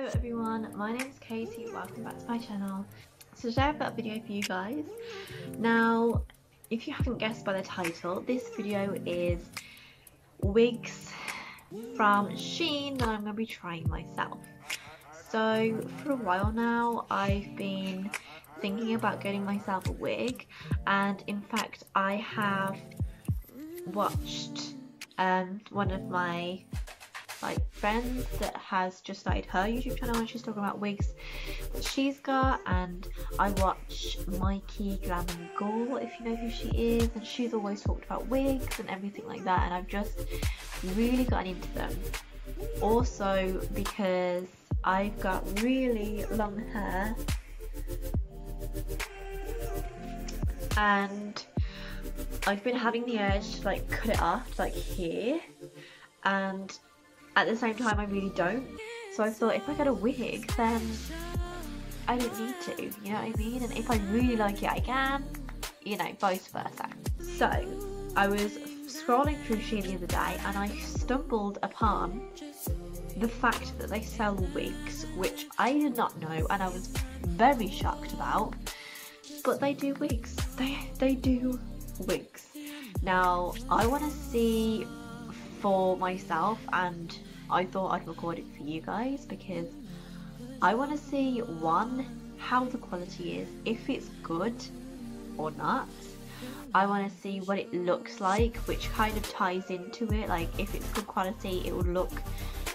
Hello everyone, my name is Katie, welcome back to my channel. So today I've got a video for you guys. Now, if you haven't guessed by the title, this video is wigs from Shein that I'm going to be trying myself. So for a while now I've been thinking about getting myself a wig, and in fact I have watched one of my friends that has just started her YouTube channel, and she's talking about wigs that she's got, and I watch Mikey, Glam and Gore, if you know who she is, and she's always talked about wigs and everything like that, and I've just really gotten into them. Also because I've got really long hair and I've been having the urge to cut it off here, and at the same time I really don't. So I thought if I get a wig then I don't need to, you know what I mean? And if I really like it I can, you know, vice versa. So I was scrolling through Shein the other day and I stumbled upon the fact that they sell wigs, which I did not know and I was very shocked about. But they do wigs. They do wigs. Now I want to see for myself, and I thought I'd record it for you guys because I want to see, one, how the quality is, if it's good or not. I want to see what it looks like, which kind of ties into it. Like if it's good quality it will look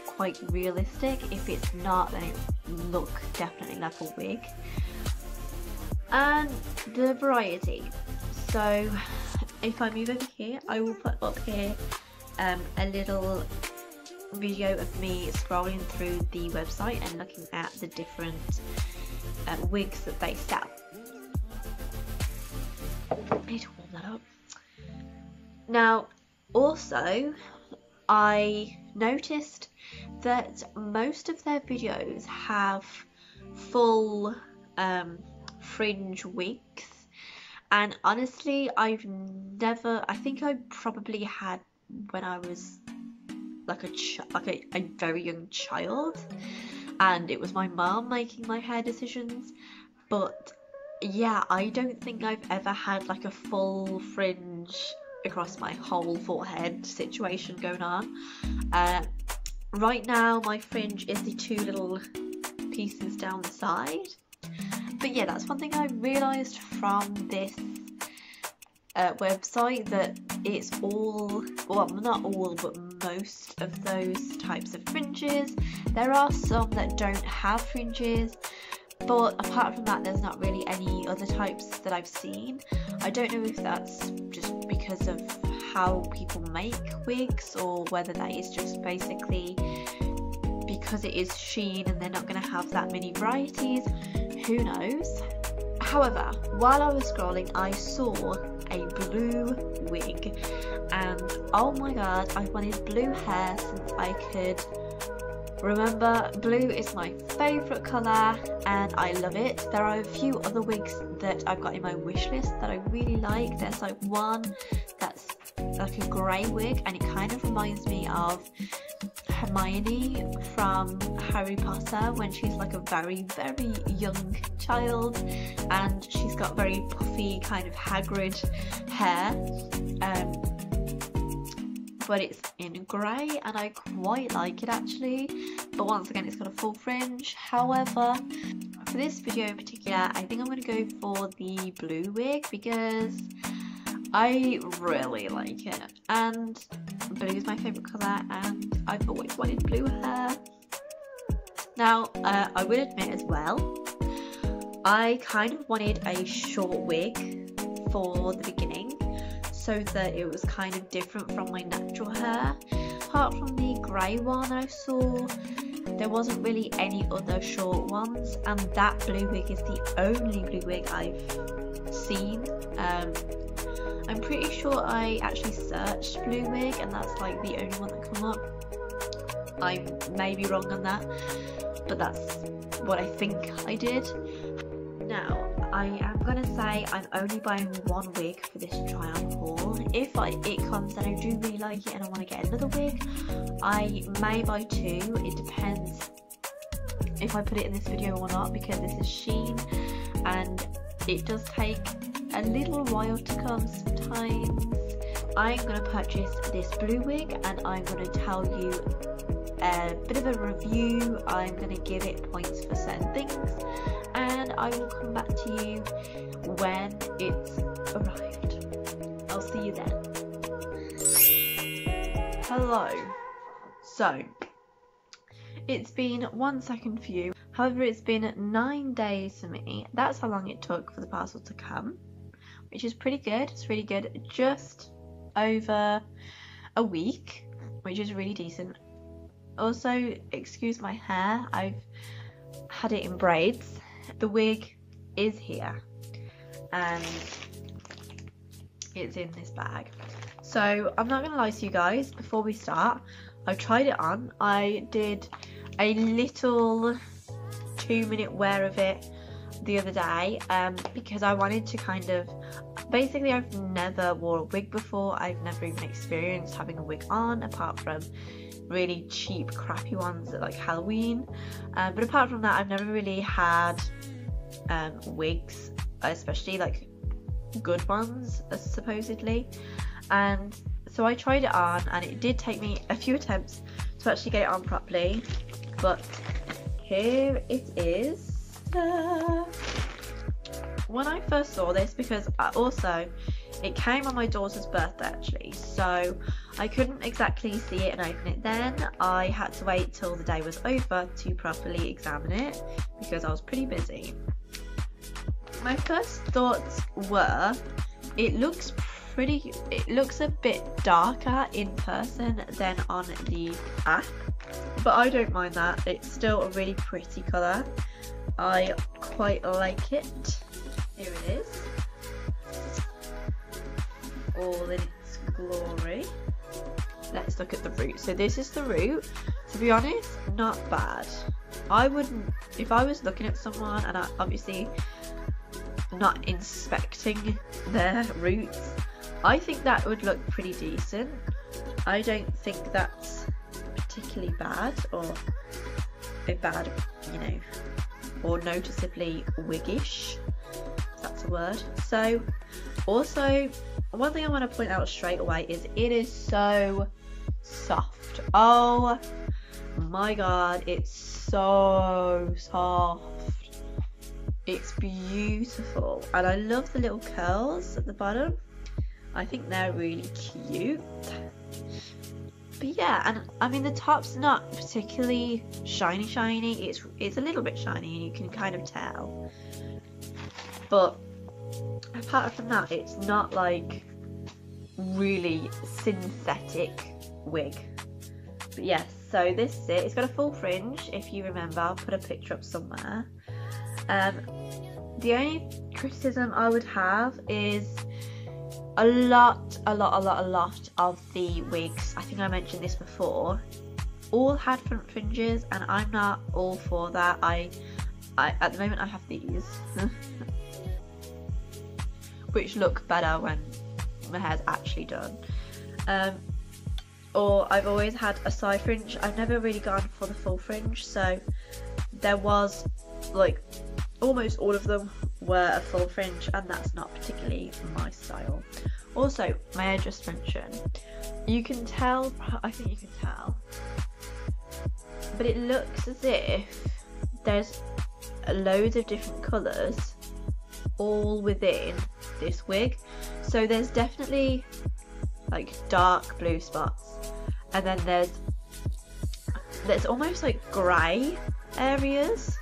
quite realistic, if it's not then it will look definitely like a wig. And the variety. So if I move over here I will put up here a little video of me scrolling through the website and looking at the different wigs that they sell. I need to warm that up. Now also I noticed that most of their videos have full fringe wigs, and honestly I think I probably had when I was a very young child, and it was my mom making my hair decisions. But yeah, I don't think I've ever had a full fringe across my whole forehead situation going on. Right now my fringe is the two little pieces down the side. But yeah, that's one thing I realised from this website, that it's all, well not all, but most of those types of fringes. There are some that don't have fringes, but apart from that there's not really any other types that I've seen. I don't know if that's just because of how people make wigs, or whether that is just basically because it is Shein and they're not going to have that many varieties. Who knows? However, while I was scrolling I saw a blue wig, and oh my god, I've wanted blue hair since I could remember. Blue is my favourite colour and I love it. There are a few other wigs that I've got in my wish list that I really like. There's one that's a grey wig and it kind of reminds me of Hermione from Harry Potter when she's a very young child, and she's got very puffy kind of Hagrid hair, but it's in grey and I quite like it actually. But once again it's got a full fringe. However, for this video in particular I think I'm going to go for the blue wig because I really like it, and blue is my favourite colour and I've always wanted blue hair. Now I will admit as well, I kind of wanted a short wig for the beginning so that it was kind of different from my natural hair. Apart from the grey one I saw, there wasn't really any other short ones, and that blue wig is the only blue wig I've seen. I'm pretty sure I actually searched blue wig and that's the only one that come up. I may be wrong on that, but that's what I think I did. Now I am gonna say I'm only buying one wig for this try on haul. If it comes and I do really like it and I want to get another wig, I may buy two. It depends if I put it in this video or not, because this is Shein and it does take a little while to come sometimes. I'm going to purchase this blue wig and I'm going to tell you a bit of a review. I'm going to give it points for certain things and I will come back to you when it's arrived. I'll see you then. Hello. So, it's been 1 second for you. However, it's been 9 days for me. That's how long it took for the parcel to come, which is pretty good. It's really good. Just over a week, which is really decent. Also, excuse my hair. I've had it in braids. The wig is here and it's in this bag. So I'm not gonna lie to you guys, before we start, I've tried it on. I did a little 2-minute wear of it the other day because I wanted to kind of, basically I've never wore a wig before. I've never even experienced having a wig on, apart from really cheap crappy ones at like Halloween, but apart from that I've never really had wigs, especially like good ones supposedly. And so I tried it on and it did take me a few attempts to actually get it on properly, but here it is. When I first saw this, because it came on my daughter's birthday actually, so I couldn't exactly see it and open it then. I had to wait till the day was over to properly examine it because I was pretty busy. My first thoughts were, it looks a bit darker in person than on the app, but I don't mind that. It's still a really pretty colour. I quite like it. Here it is, all in its glory. Let's look at the root. So this is the root. To be honest, not bad. I wouldn't, if I was looking at someone and I obviously not inspecting their roots, I think that would look pretty decent. I don't think that's particularly bad or a bad, you know, or noticeably wiggish, if that's a word. So also, one thing I want to point out straight away is it is so soft. Oh my god, it's so soft. It's beautiful and I love the little curls at the bottom. I think they're really cute. But yeah, and I mean the top's not particularly shiny. It's a little bit shiny and you can kind of tell. But apart from that, it's not like really synthetic wig. But yes, so this is it. It's got a full fringe, if you remember. I'll put a picture up somewhere. The only criticism I would have is a lot of the wigs, I think I mentioned this before, all had front fringes and I'm not all for that. I at the moment I have these which look better when my hair's actually done, or I've always had a side fringe. I've never really gone for the full fringe, so there was like almost all of them were a full fringe and that's not particularly my style. Also, may I just mention, you can tell, I think you can tell, but it looks as if there's loads of different colours all within this wig. So there's definitely like dark blue spots, and then there's almost like grey areas,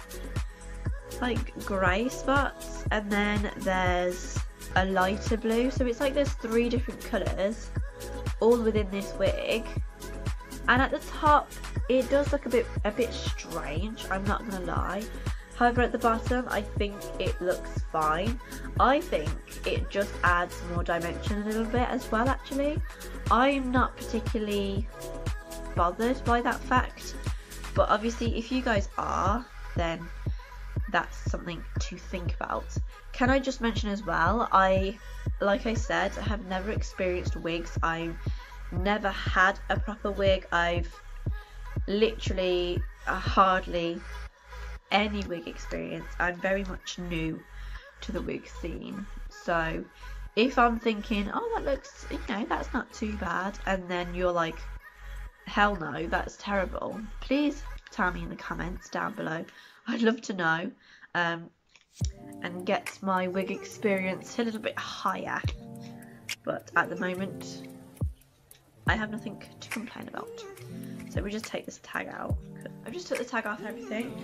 like grey spots, and then there's a lighter blue. So it's like there's 3 different colours all within this wig, and at the top it does look a bit strange, I'm not gonna lie. However, at the bottom I think it looks fine. I think it just adds more dimension a little bit as well actually. I'm not particularly bothered by that fact, but obviously if you guys are, then that's something to think about. Can I just mention as well, like I said, have never experienced wigs. I've never had a proper wig. I've literally hardly any wig experience. I'm very much new to the wig scene, so if I'm thinking, oh, that looks, you know, that's not too bad, and then you're like, hell no, that's terrible, please tell me in the comments down below. I'd love to know, and get my wig experience a little bit higher. But at the moment, I have nothing to complain about. So we just take this tag out. I've just took the tag off and everything.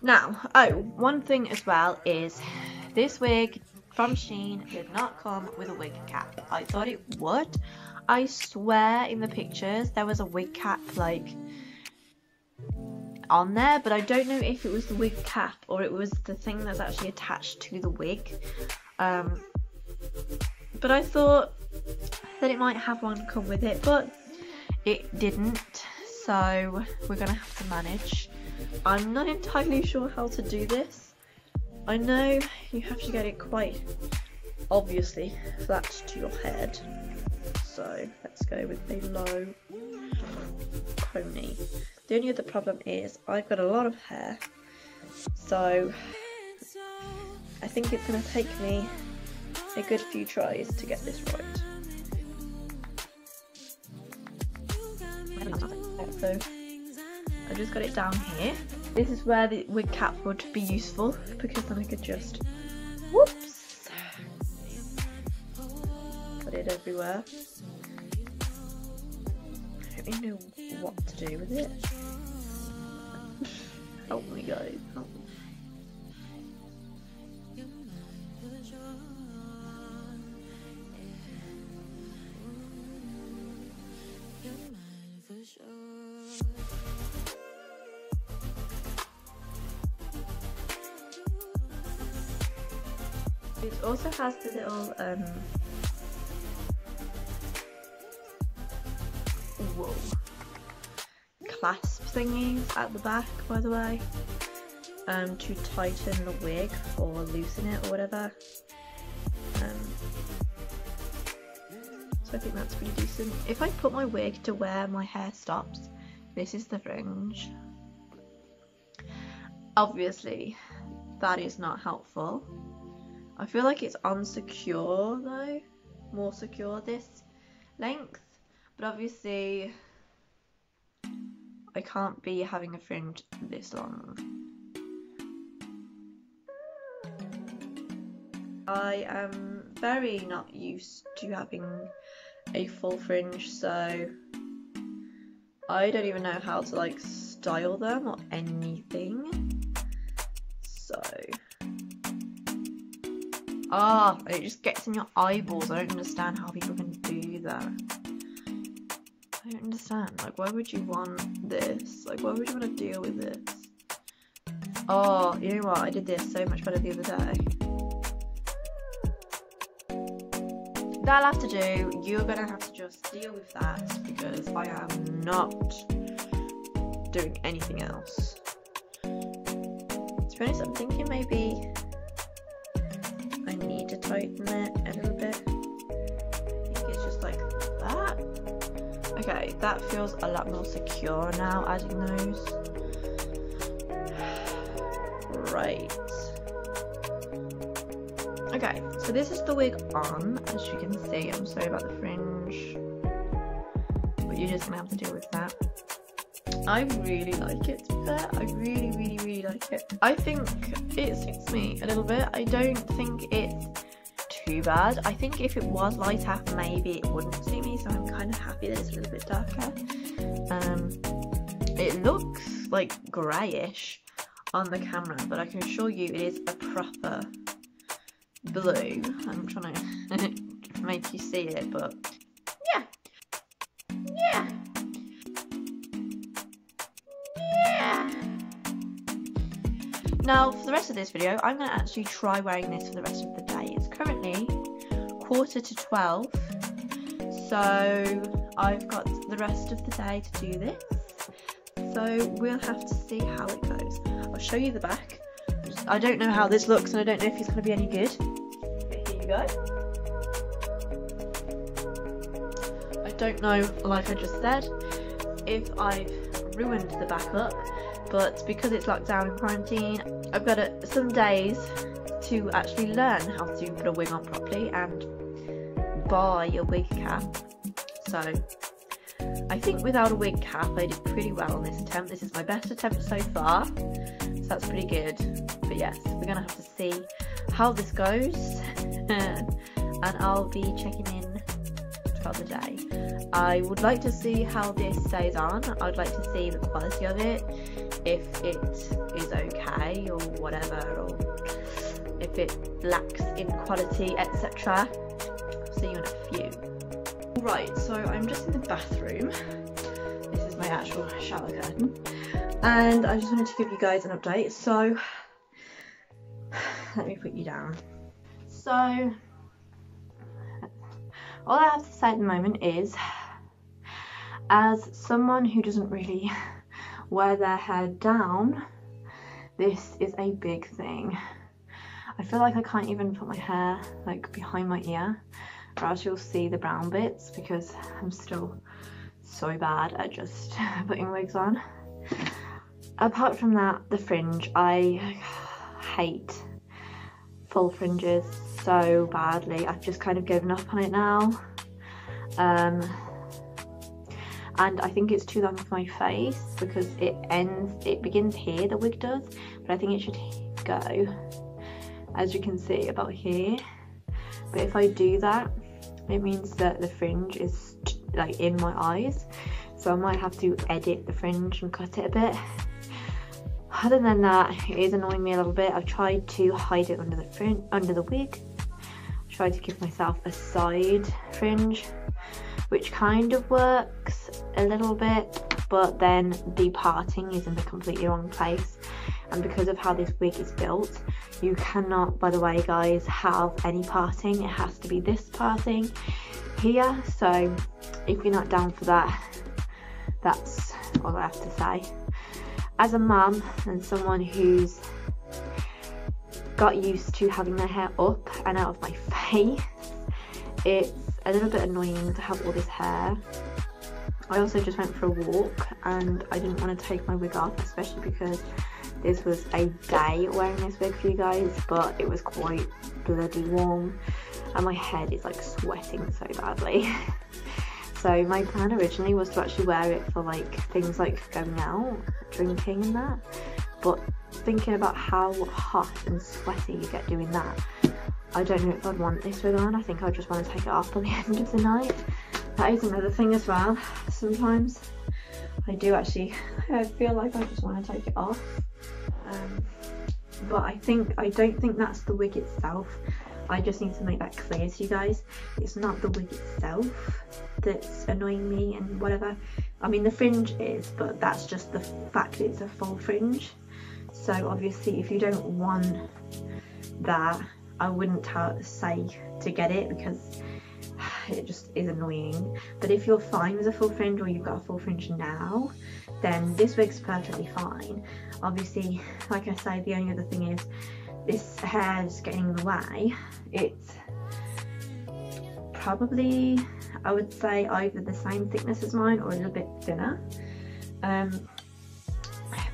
Now, oh, one thing as well is this wig from Shein did not come with a wig cap. I thought it would. I swear in the pictures there was a wig cap like on there, but I don't know if it was the wig cap or it was the thing that's actually attached to the wig. But I thought that it might have one come with it, but it didn't, so we're gonna have to manage. I'm not entirely sure how to do this. I know you have to get it quite obviously flat to your head, so let's go with a low pony. The only other problem is I've got a lot of hair, so I think it's going to take me a good few tries to get this right. So I just got it down here. This is where the wig cap would be useful, because then I could just, whoops, put it everywhere. I don't really know what to do with it. Help me, guys, help me. It also has the little whoa, clasp thingies at the back, by the way, to tighten the wig or loosen it or whatever. So I think that's pretty decent. If I put my wig to where my hair stops, this is the fringe. Obviously, that is not helpful. I feel like it's unsecure though, more secure this length, but obviously I can't be having a fringe this long. I am very not used to having a full fringe, so I don't even know how to like style them or anything. So it just gets in your eyeballs. I don't understand how people can do that. I don't understand. Like, why would you want this? Like, why would you want to deal with this? Oh, you know what? I did this so much better the other day. That'll have to do. You're gonna have to just deal with that, because I am not doing anything else. To be honest, I'm thinking maybe I need to tighten it a little bit. I think it's just like that. Okay, that feels a lot more secure now, adding those. Right. Okay, so this is the wig on, as you can see. I'm sorry about the fringe, but you're just gonna have to deal with that. I really like it, to be fair. I really like it. I think it suits me a little bit. I don't think it's too bad. I think if it was lighter, maybe it wouldn't suit me, so I'm kind of happy that it's a little bit darker. It looks like greyish on the camera, but I can assure you it is a proper blue. I'm trying to make you see it, but yeah. Now for the rest of this video, I'm going to actually try wearing this for the rest of the day. It's currently 11:45, so I've got the rest of the day to do this, so we'll have to see how it goes. I'll show you the back. I don't know how this looks, and I don't know if it's going to be any good. Okay, here you go. I don't know, like I just said, if I've ruined the back up, but because it's lockdown and quarantine, I've got some days to actually learn how to put a wig on properly and buy a wig cap. So I think without a wig cap I did pretty well on this attempt. This is my best attempt so far, so that's pretty good. But yes, we're gonna have to see how this goes and I'll be checking in throughout the day. I would like to see how this stays on. I'd like to see the quality of it, if it is okay or whatever, or if it lacks in quality, etc. See you in a few. Right, so I'm just in the bathroom. This is my actual shower curtain, and I just wanted to give you guys an update. So let me put you down. So all I have to say at the moment is, as someone who doesn't really wear their hair down, this is a big thing. I feel like I can't even put my hair like behind my ear, or else you'll see the brown bits, because I'm still so bad at just putting wigs on. Apart from that, the fringe, I hate full fringes so badly. I've just kind of given up on it now, and I think it's too long for my face, because it begins here, the wig does, but I think it should go, as you can see, about here. But if I do that, it means that the fringe is like in my eyes, so I might have to edit the fringe and cut it a bit. Other than that, it is annoying me a little bit. I've tried to hide it under the wig. I tried to give myself a side fringe, which kind of works a little bit, but then the parting is in the completely wrong place. And because of how this wig is built, you cannot, by the way guys, have any parting. It has to be this parting here. So if you're not down for that, that's all I have to say. As a mum and someone who's got used to having their hair up and out of my face, it's a little bit annoying to have all this hair. I also just went for a walk and I didn't want to take my wig off, especially because this was a day wearing this wig for you guys, but it was quite bloody warm and my head is like sweating so badly. So my plan originally was to actually wear it for like things like going out, drinking and that, but thinking about how hot and sweaty you get doing that, I don't know if I'd want this wig on. I think I just want to take it off by the end of the night. That is another thing as well. Sometimes I do actually, I feel like I just want to take it off. But I don't think that's the wig itself. I just need to make that clear to you guys. It's not the wig itself that's annoying me and whatever. I mean, the fringe is, but that's just the fact that it's a full fringe. So obviously if you don't want that, I wouldn't say to get it, because it just is annoying. But if you're fine with a full fringe, or you've got a full fringe now, then this wig's perfectly fine. Obviously, like I say, the only other thing is this hair is getting in the way. It's probably, I would say, either the same thickness as mine or a little bit thinner,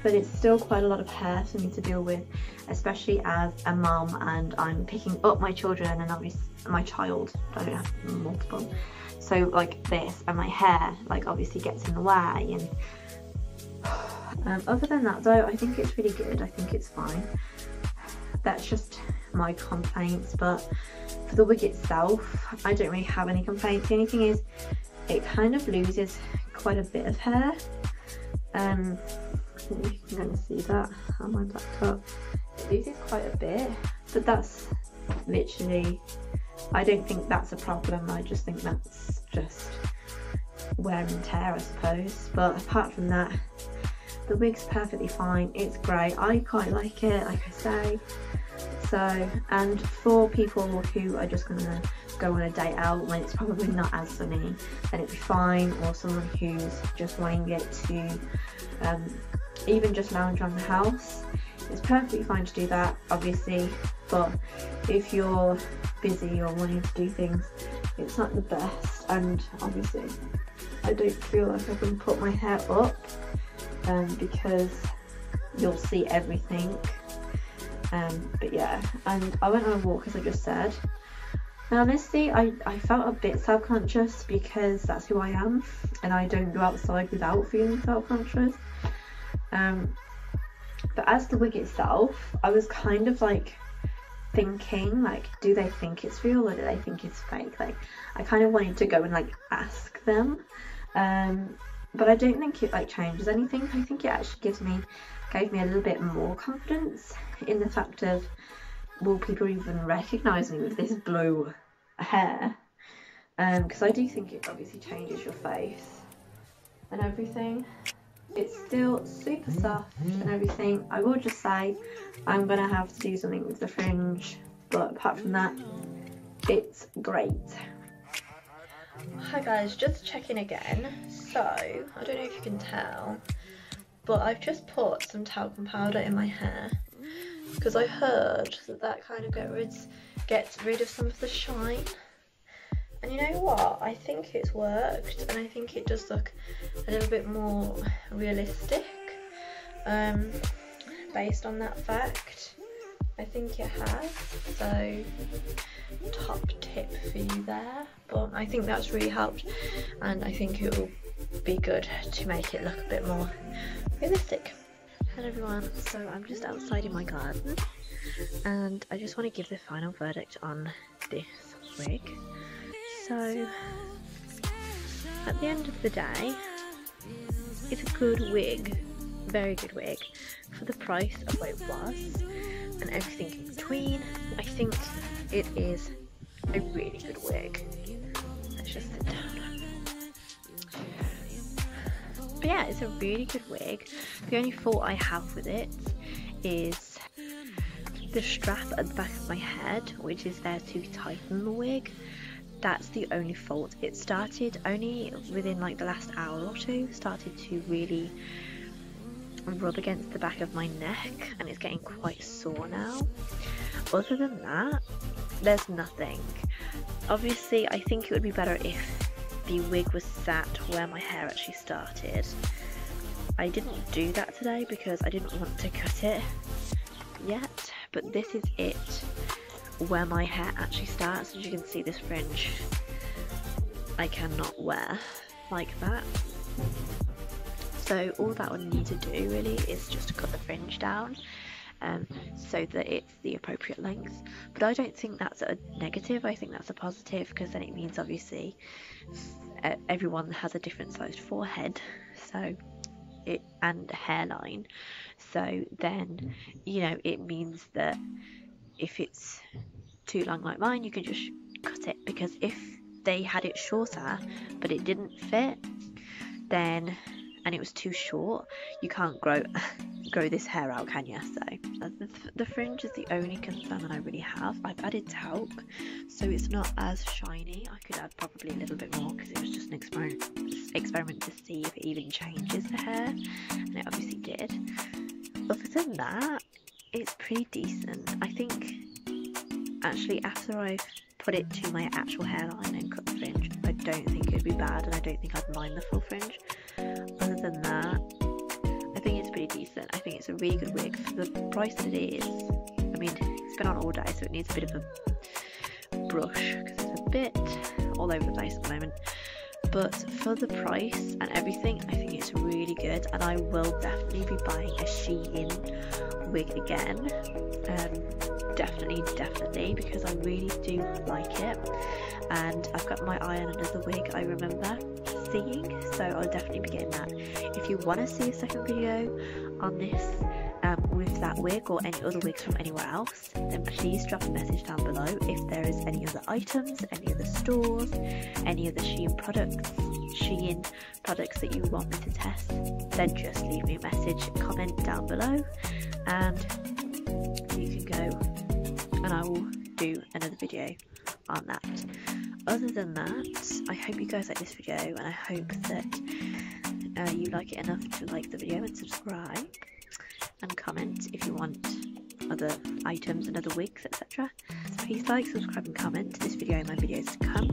but it's still quite a lot of hair for me to deal with, especially as a mum, and I'm picking up my children and obviously my child, I don't have multiple, so like this, and my hair like obviously gets in the way. And other than that though, I think it's really good. I think it's fine. That's just my complaints, but for the wig itself, I don't really have any complaints. The only thing is, it kind of loses quite a bit of hair. I think you can kind of see that on my laptop. It loses quite a bit, but that's literally, I don't think that's a problem. I just think that's just wear and tear, I suppose. But apart from that, the wig's perfectly fine. It's great. I quite like it, like I say. So, and for people who are just gonna go on a day out when it's probably not as sunny, then it'd be fine. Or someone who's just wanting it to even just lounge around the house, it's perfectly fine to do that, obviously. But if you're busy or wanting to do things, it's not the best. And obviously I don't feel like I can put my hair up because you'll see everything. But yeah, and I went on a walk, as I just said. And honestly, I felt a bit self-conscious because that's who I am, and I don't go outside without feeling self-conscious. But as the wig itself, I was kind of like thinking, like, do they think it's real or do they think it's fake? Like, I kind of wanted to go and like ask them, but I don't think it like changes anything. I think it actually gave me a little bit more confidence in the fact of, will people even recognise me with this blue hair? Because I do think it obviously changes your face and everything. It's still super soft and everything. I will just say I'm gonna have to do something with the fringe, but apart from that, it's great. Hi guys, just checking again. So I don't know if you can tell, but I've just put some talcum powder in my hair because I heard that kind of gets rid of some of the shine. And you know what? I think it's worked, and I think it does look a little bit more realistic based on that fact. I think it has. So top tip for you there. But I think that's really helped, and I think it will be good to make it look a bit more realistic. Hello everyone, so I'm just outside in my garden, and I just want to give the final verdict on this wig. So at the end of the day, it's a good wig, very good wig for the price of what it was and everything in between. I think it is a really good wig. Let's just sit down. But yeah, it's a really good wig. The only fault I have with it is the strap at the back of my head, which is there to tighten the wig. That's the only fault. It started only within like the last hour or two, started to really rub against the back of my neck, and it's getting quite sore now. Other than that, there's nothing. Obviously, I think it would be better if the wig was sat where my hair actually started. I didn't do that today because I didn't want to cut it yet, but this is it where my hair actually starts. As you can see, this fringe I cannot wear like that. So all that would need to do really is just to cut the fringe down so that it's the appropriate length. But I don't think that's a negative, I think that's a positive, because then it means obviously everyone has a different sized forehead, so and hairline, so then, you know, it means that if it's too long like mine, you can just cut it, because if they had it shorter but it didn't fit, then, and it was too short, you can't grow this hair out, can you? So the fringe is the only concern that I really have. I've added talc, so it's not as shiny. I could add probably a little bit more because it was just an experiment to see if it even changes the hair, and it obviously did. Other than that, it's pretty decent. I think actually after I've put it to my actual hairline and cut the fringe, I don't think it would be bad, and I don't think I'd mind the full fringe. Other than that, I think it's pretty decent. I think it's a really good wig for the price that it is. I mean, it's been on all day, so it needs a bit of a brush because it's a bit all over the place at the moment. But for the price and everything, I think it's really good, and I will definitely be buying a Shein wig again. Definitely, because I really do like it, and I've got my eye on another wig I remember seeing, so I'll definitely be getting that. If you want to see a second video on this with that wig or any other wigs from anywhere else, then please drop a message down below. If there is any other items, any other stores, any other Shein products that you want me to test, then just leave me a message, comment down below, and you can go and I will do another video on that. Other than that, I hope you guys like this video, and I hope that you like it enough to like the video and subscribe and comment if you want other items and other wigs, etc. So please like, subscribe and comment to this video and my videos to come.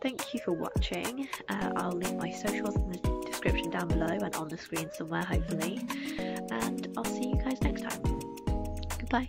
Thank you for watching. I'll leave my socials in the description down below and on the screen somewhere, hopefully. and I'll see you guys next time. Goodbye.